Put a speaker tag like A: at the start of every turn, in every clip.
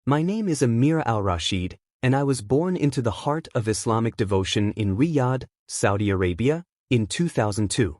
A: My name is Amira al-Rashid, and I was born into the heart of Islamic devotion in Riyadh, Saudi Arabia, in 2002.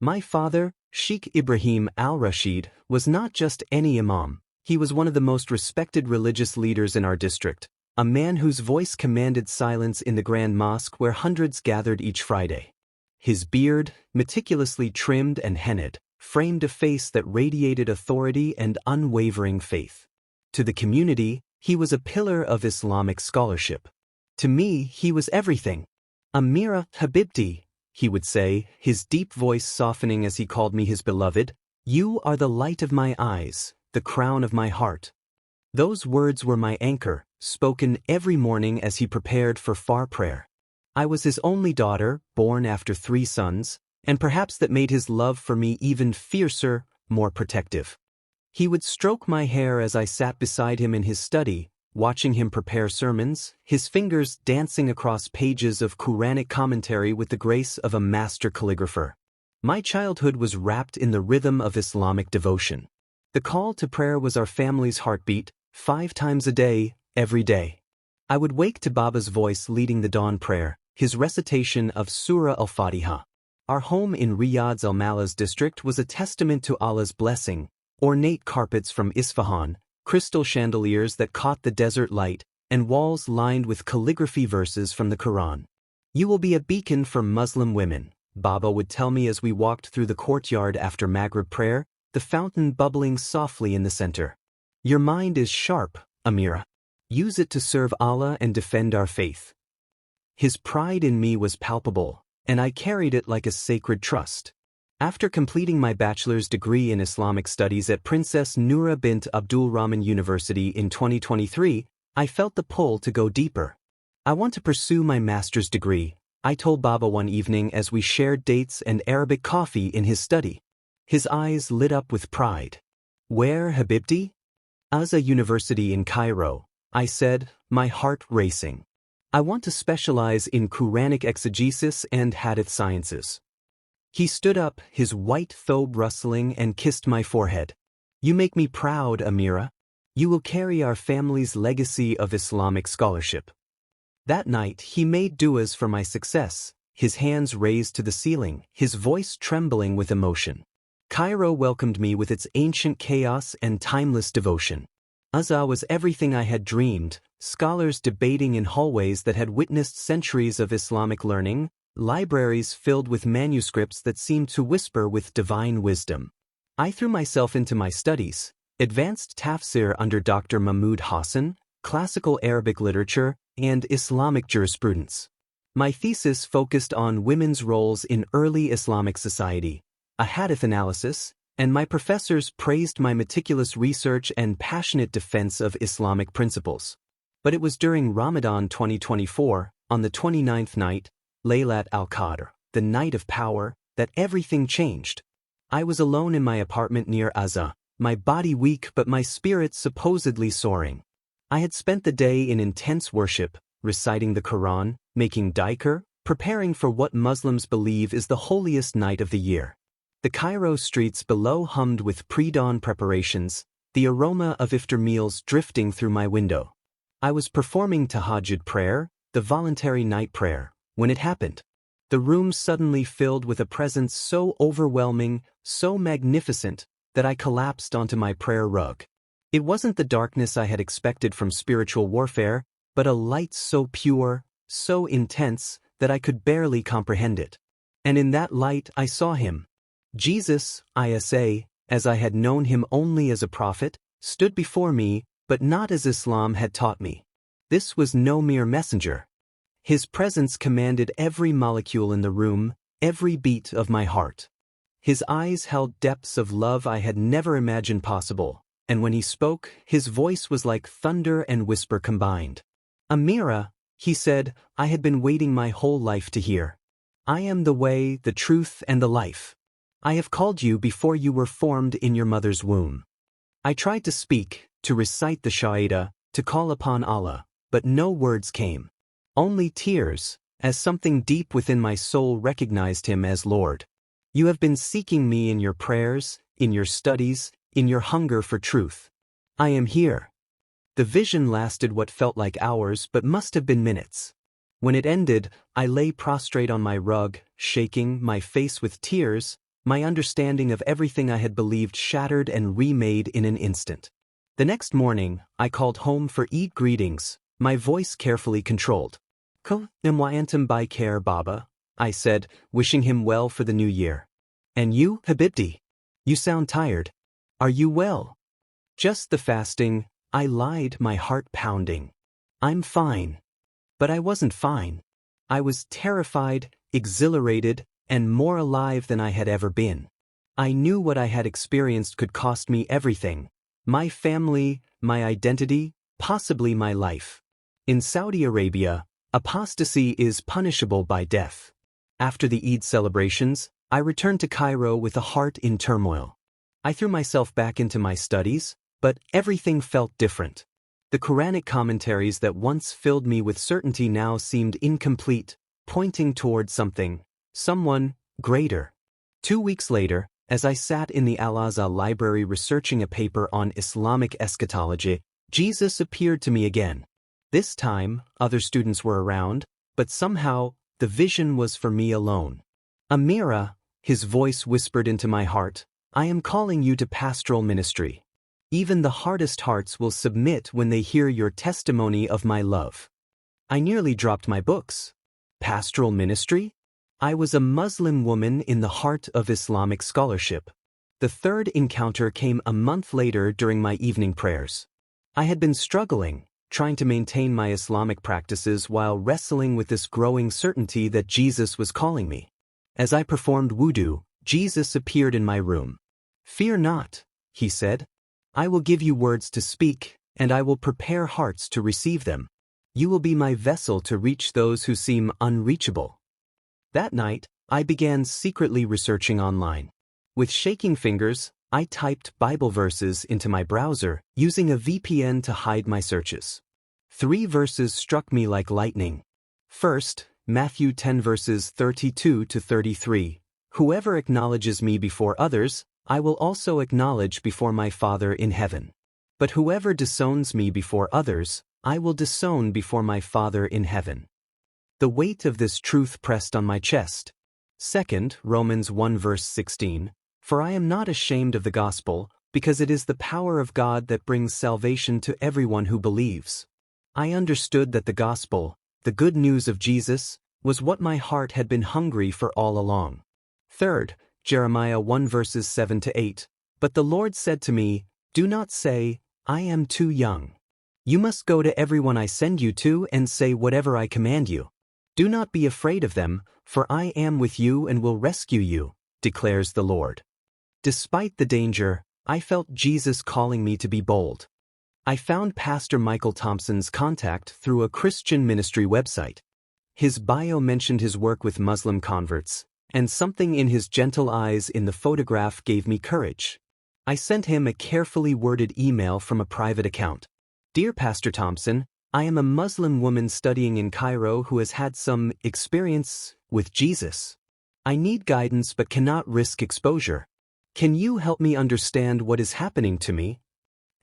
A: My father, Sheikh Ibrahim al-Rashid, was not just any imam, he was one of the most respected religious leaders in our district, a man whose voice commanded silence in the Grand Mosque where hundreds gathered each Friday. His beard, meticulously trimmed and henna'd, framed a face that radiated authority and unwavering faith. To the community, he was a pillar of Islamic scholarship. To me, he was everything. Amira Habibti, he would say, his deep voice softening as he called me his beloved, you are the light of my eyes, the crown of my heart. Those words were my anchor, spoken every morning as he prepared for far prayer. I was his only daughter, born after 3 sons, and perhaps that made his love for me even fiercer, more protective. He would stroke my hair as I sat beside him in his study, watching him prepare sermons, his fingers dancing across pages of Quranic commentary with the grace of a master calligrapher. My childhood was wrapped in the rhythm of Islamic devotion. The call to prayer was our family's heartbeat, 5 times a day, every day. I would wake to Baba's voice leading the dawn prayer, his recitation of Surah Al-Fatiha. Our home in Riyadh's Al-Malaz district was a testament to Allah's blessing. Ornate carpets from Isfahan, crystal chandeliers that caught the desert light, and walls lined with calligraphy verses from the Quran. You will be a beacon for Muslim women, Baba would tell me as we walked through the courtyard after Maghrib prayer, the fountain bubbling softly in the center. Your mind is sharp, Amira. Use it to serve Allah and defend our faith. His pride in me was palpable, and I carried it like a sacred trust. After completing my bachelor's degree in Islamic studies at Princess Noura bint Abdul Rahman University in 2023, I felt the pull to go deeper. I want to pursue my master's degree, I told Baba one evening as we shared dates and Arabic coffee in his study. His eyes lit up with pride. Where, Habibti? Azza University in Cairo, I said, my heart racing. I want to specialize in Quranic exegesis and hadith sciences. He stood up, his white thobe rustling, and kissed my forehead. You make me proud, Amira. You will carry our family's legacy of Islamic scholarship. That night, he made du'as for my success, his hands raised to the ceiling, his voice trembling with emotion. Cairo welcomed me with its ancient chaos and timeless devotion. Azza was everything I had dreamed, scholars debating in hallways that had witnessed centuries of Islamic learning, libraries filled with manuscripts that seemed to whisper with divine wisdom. I threw myself into my studies, advanced tafsir under Dr. Mahmoud Hassan, classical Arabic literature, and Islamic jurisprudence. My thesis focused on women's roles in early Islamic society, a hadith analysis, and my professors praised my meticulous research and passionate defense of Islamic principles. But it was during Ramadan 2024, on the 29th night, Laylat al-Qadr, the night of power, that everything changed. I was alone in my apartment near Azza, my body weak but my spirit supposedly soaring. I had spent the day in intense worship, reciting the Quran, making dhikr, preparing for what Muslims believe is the holiest night of the year. The Cairo streets below hummed with pre-dawn preparations, the aroma of iftar meals drifting through my window. I was performing tahajjud prayer, the voluntary night prayer, when it happened. The room suddenly filled with a presence so overwhelming, so magnificent, that I collapsed onto my prayer rug. It wasn't the darkness I had expected from spiritual warfare, but a light so pure, so intense, that I could barely comprehend it. And in that light I saw him. Jesus, Isa, as I had known him only as a prophet, stood before me, but not as Islam had taught me. This was no mere messenger. His presence commanded every molecule in the room, every beat of my heart. His eyes held depths of love I had never imagined possible, and when he spoke, his voice was like thunder and whisper combined. Amira, he said, I had been waiting my whole life to hear. I am the way, the truth, and the life. I have called you before you were formed in your mother's womb. I tried to speak, to recite the Shahida, to call upon Allah, but no words came. Only tears, as something deep within my soul recognized him as Lord. You have been seeking me in your prayers, in your studies, in your hunger for truth. I am here. The vision lasted what felt like hours but must have been minutes. When it ended, I lay prostrate on my rug, shaking, my face with tears, my understanding of everything I had believed shattered and remade in an instant. The next morning, I called home for Eid greetings, my voice carefully controlled. Kul imwayantum by care Baba, I said, wishing him well for the new year. And you, Habibti? You sound tired. Are you well? Just the fasting, I lied, my heart pounding. I'm fine. But I wasn't fine. I was terrified, exhilarated, and more alive than I had ever been. I knew what I had experienced could cost me everything. My family, my identity, possibly my life. In Saudi Arabia, apostasy is punishable by death. After the Eid celebrations, I returned to Cairo with a heart in turmoil. I threw myself back into my studies, but everything felt different. The Quranic commentaries that once filled me with certainty now seemed incomplete, pointing toward someone greater. 2 weeks later, as I sat in the Al-Azhar library researching a paper on Islamic eschatology, Jesus appeared to me again. This time, other students were around, but somehow, the vision was for me alone. Amira, his voice whispered into my heart, I am calling you to pastoral ministry. Even the hardest hearts will submit when they hear your testimony of my love. I nearly dropped my books. Pastoral ministry? I was a Muslim woman in the heart of Islamic scholarship. The third encounter came a month later during my evening prayers. I had been struggling, trying to maintain my Islamic practices while wrestling with this growing certainty that Jesus was calling me. As I performed wudu, Jesus appeared in my room. Fear not, he said. I will give you words to speak, and I will prepare hearts to receive them. You will be my vessel to reach those who seem unreachable. That night, I began secretly researching online. With shaking fingers, I typed Bible verses into my browser, using a VPN to hide my searches. 3 verses struck me like lightning. First, Matthew 10 verses 32 to 33. Whoever acknowledges me before others, I will also acknowledge before my Father in heaven. But whoever disowns me before others, I will disown before my Father in heaven. The weight of this truth pressed on my chest. Second, Romans 1 verse 16, For I am not ashamed of the gospel, because it is the power of God that brings salvation to everyone who believes. I understood that the gospel, the good news of Jesus, was what my heart had been hungry for all along. Third, Jeremiah 1 verses 7 to 8, But the Lord said to me, Do not say, I am too young. You must go to everyone I send you to and say whatever I command you. Do not be afraid of them, for I am with you and will rescue you, declares the Lord. Despite the danger, I felt Jesus calling me to be bold. I found Pastor Michael Thompson's contact through a Christian ministry website. His bio mentioned his work with Muslim converts, and something in his gentle eyes in the photograph gave me courage. I sent him a carefully worded email from a private account. Dear Pastor Thompson, I am a Muslim woman studying in Cairo who has had some experience with Jesus. I need guidance but cannot risk exposure. Can you help me understand what is happening to me?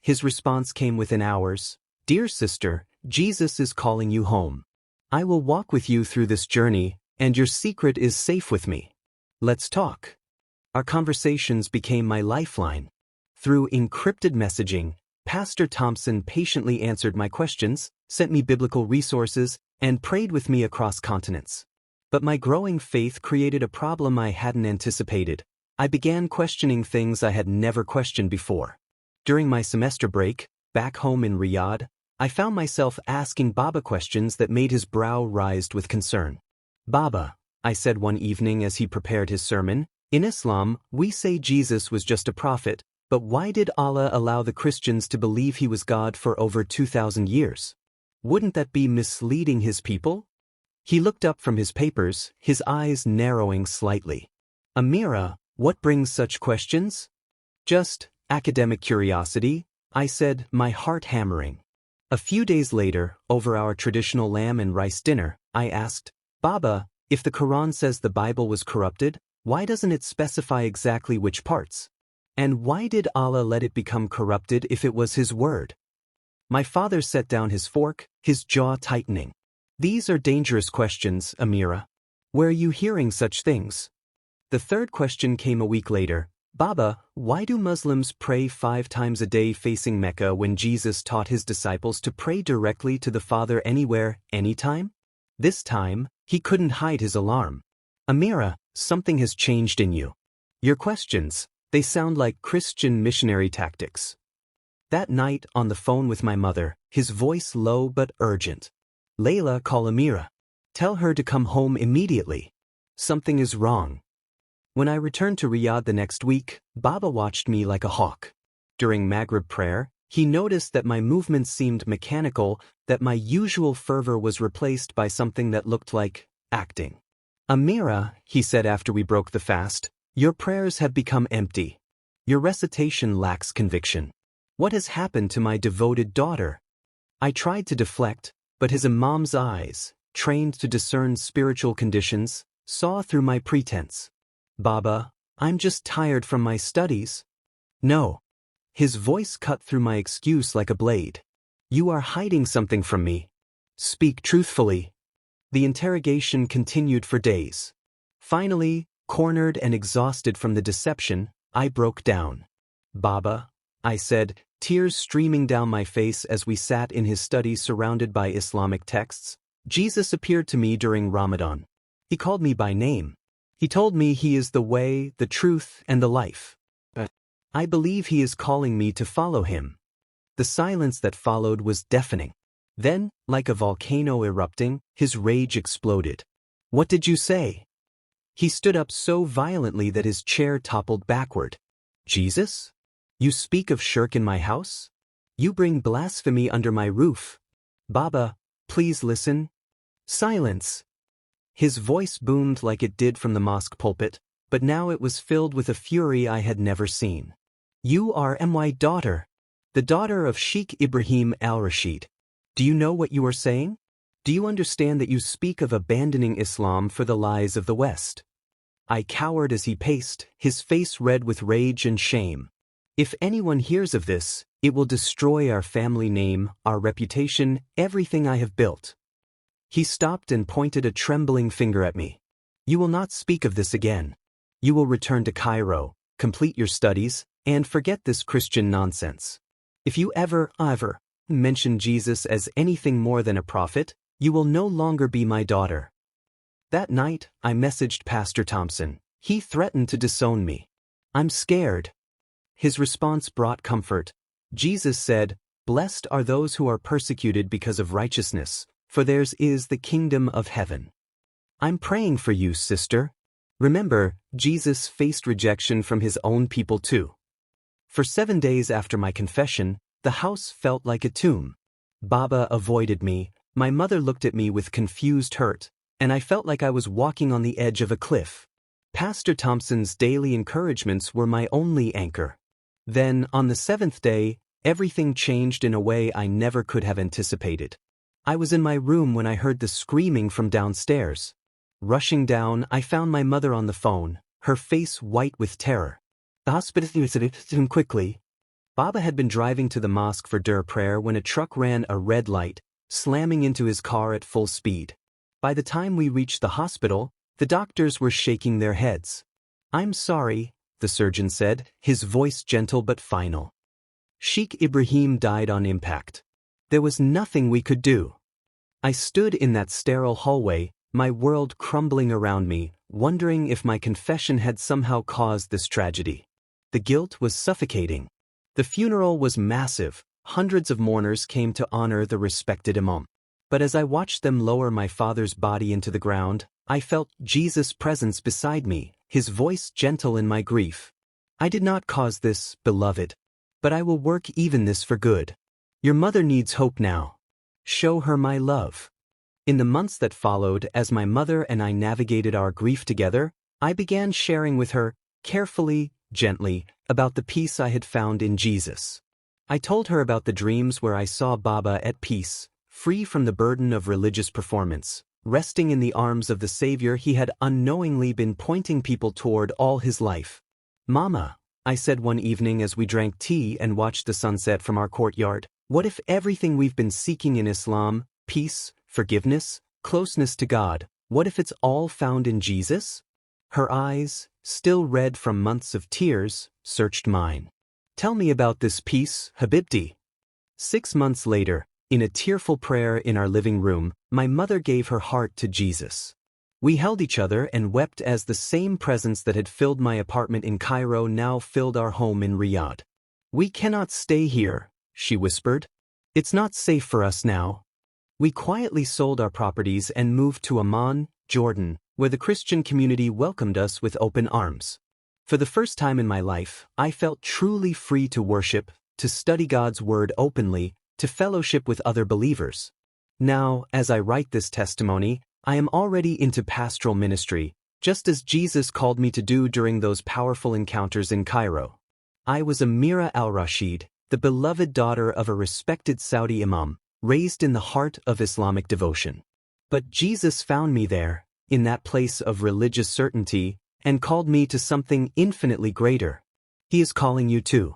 A: His response came within hours. Dear sister, Jesus is calling you home. I will walk with you through this journey, and your secret is safe with me. Let's talk. Our conversations became my lifeline. Through encrypted messaging, Pastor Thompson patiently answered my questions, sent me biblical resources, and prayed with me across continents. But my growing faith created a problem I hadn't anticipated. I began questioning things I had never questioned before. During my semester break, back home in Riyadh, I found myself asking Baba questions that made his brow rise with concern. Baba, I said one evening as he prepared his sermon, in Islam, we say Jesus was just a prophet, but why did Allah allow the Christians to believe he was God for over 2,000 years? Wouldn't that be misleading his people? He looked up from his papers, his eyes narrowing slightly. Amira, what brings such questions? Just academic curiosity, I said, my heart hammering. A few days later, over our traditional lamb and rice dinner, I asked, Baba, if the Quran says the Bible was corrupted, why doesn't it specify exactly which parts? And why did Allah let it become corrupted if it was His word? My father set down his fork, his jaw tightening. These are dangerous questions, Amira. Where are you hearing such things? The third question came a week later. Baba, why do Muslims pray 5 times a day facing Mecca when Jesus taught his disciples to pray directly to the Father anywhere, anytime? This time, he couldn't hide his alarm. Amira, something has changed in you. Your questions, they sound like Christian missionary tactics. That night, on the phone with my mother, his voice low but urgent. Layla, call Amira. Tell her to come home immediately. Something is wrong. When I returned to Riyadh the next week, Baba watched me like a hawk. During Maghrib prayer, he noticed that my movements seemed mechanical, that my usual fervor was replaced by something that looked like acting. Amira, he said after we broke the fast, your prayers have become empty. Your recitation lacks conviction. What has happened to my devoted daughter? I tried to deflect, but his Imam'S eyes, trained to discern spiritual conditions, saw through my pretense. Baba, I'm just tired from my studies. No. His voice cut through my excuse like a blade. You are hiding something from me. Speak truthfully. The interrogation continued for days. Finally, cornered and exhausted from the deception, I broke down. Baba, I said, tears streaming down my face as we sat in his study surrounded by Islamic texts, Jesus appeared to me during Ramadan. He called me by name. He told me he is the way, the truth, and the life. I believe he is calling me to follow him. The silence that followed was deafening. Then, like a volcano erupting, his rage exploded. What did you say? He stood up so violently that his chair toppled backward. Jesus? You speak of shirk in my house? You bring blasphemy under my roof. Baba, please listen. Silence. His voice boomed like it did from the mosque pulpit, but now it was filled with a fury I had never seen. You are my daughter, the daughter of Sheikh Ibrahim al-Rashid. Do you know what you are saying? Do you understand that you speak of abandoning Islam for the lies of the West? I cowered as he paced, his face red with rage and shame. If anyone hears of this, it will destroy our family name, our reputation, everything I have built. He stopped and pointed a trembling finger at me. You will not speak of this again. You will return to Cairo, complete your studies, and forget this Christian nonsense. If you ever mention Jesus as anything more than a prophet, you will no longer be my daughter. That night, I messaged Pastor Thompson. He threatened to disown me. I'm scared. His response brought comfort. Jesus said, "Blessed are those who are persecuted because of righteousness, for theirs is the kingdom of heaven." I'm praying for you, sister. Remember, Jesus faced rejection from his own people too. For 7 days after my confession, the house felt like a tomb. Baba avoided me, my mother looked at me with confused hurt, and I felt like I was walking on the edge of a cliff. Pastor Thompson's daily encouragements were my only anchor. Then, on the 7th day, everything changed in a way I never could have anticipated. I was in my room when I heard the screaming from downstairs. Rushing down, I found my mother on the phone, her face white with terror. The hospital visited him quickly. Baba had been driving to the mosque for Dur prayer when a truck ran a red light, slamming into his car at full speed. By the time we reached the hospital, the doctors were shaking their heads. I'm sorry, the surgeon said, his voice gentle but final. Sheikh Ibrahim died on impact. There was nothing we could do. I stood in that sterile hallway, my world crumbling around me, wondering if my confession had somehow caused this tragedy. The guilt was suffocating. The funeral was massive. Hundreds of mourners came to honor the respected Imam. But as I watched them lower my father's body into the ground, I felt Jesus' presence beside me, his voice gentle in my grief. I did not cause this, beloved. But I will work even this for good. Your mother needs hope now. Show her my love. In the months that followed, as my mother and I navigated our grief together, I began sharing with her, carefully, gently, about the peace I had found in Jesus. I told her about the dreams where I saw Baba at peace, free from the burden of religious performance, resting in the arms of the Savior he had unknowingly been pointing people toward all his life. Mama, I said one evening as we drank tea and watched the sunset from our courtyard, What if everything we've been seeking in Islam, peace, forgiveness, closeness to God, what if it's all found in Jesus? Her eyes, still red from months of tears, searched mine. Tell me about this peace, Habibti. 6 months later, in a tearful prayer in our living room, my mother gave her heart to Jesus. We held each other and wept as the same presence that had filled my apartment in Cairo now filled our home in Riyadh. We cannot stay here, she whispered. It's not safe for us now. We quietly sold our properties and moved to Amman, Jordan, where the Christian community welcomed us with open arms. For the first time in my life, I felt truly free to worship, to study God's word openly, to fellowship with other believers. Now, as I write this testimony, I am already into pastoral ministry, just as Jesus called me to do during those powerful encounters in Cairo. I was Amira al-Rashid, the beloved daughter of a respected Saudi imam, raised in the heart of Islamic devotion. But Jesus found me there, in that place of religious certainty, and called me to something infinitely greater. He is calling you too.